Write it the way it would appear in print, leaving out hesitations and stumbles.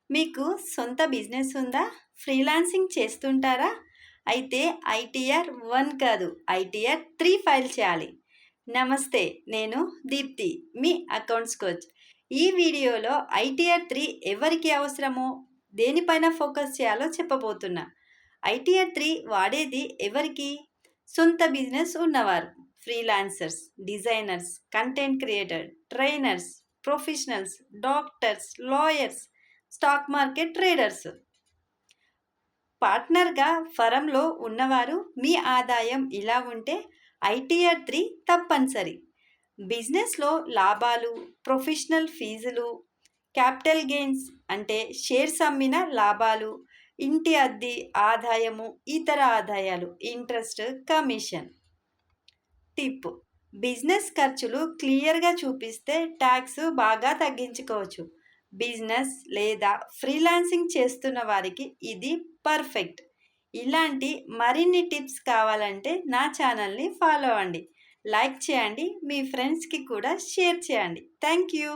మీకు సొంత బిజినెస్ ఉందా? ఫ్రీలాన్సింగ్ చేస్తుంటారా? అయితే ఐటీఆర్ 1 కాదు, ఐటీఆర్ 3 ఫైల్ చేయాలి. నమస్తే, నేను దీప్తి, మీ అకౌంట్స్ కోచ్. ఈ వీడియోలో ఐటీఆర్ 3 ఎవరికి అవసరమో, దేనిపైన ఫోకస్ చేయాలో చెప్పబోతున్నా. ఐటీఆర్ 3 వాడేది ఎవరికి? సొంత బిజినెస్ ఉన్నవారు, freelancers, designers, content creator, trainers, professionals, doctors, lawyers, stock market traders. పార్ట్నర్గా ఫరంలో ఉన్నవారు. మీ ఆదాయం ఇలా ఉంటే ఐటీఆర్ 3 తప్పనిసరి. బిజినెస్లో లాభాలు, ప్రొఫెషనల్ ఫీజులు, క్యాపిటల్ గెయిన్స్ అంటే షేర్స్ అమ్మిన లాభాలు, ఇంటి అద్దె ఆదాయము, ఇతర ఆదాయాలు, ఇంట్రెస్ట్, కమిషన్. టిప్: బిజినెస్ ఖర్చులు క్లియర్గా చూపిస్తే ట్యాక్స్ బాగా తగ్గించుకోవచ్చు. బిజినెస్ లేదా ఫ్రీలాన్సింగ్ చేస్తున్న వారికి ఇది పర్ఫెక్ట్. ఇలాంటి మరిన్ని టిప్స్ కావాలంటే నా ఛానల్ని ఫాలో అవ్వండి, లైక్ చేయండి, మీ ఫ్రెండ్స్కి కూడా షేర్ చేయండి. Thank you.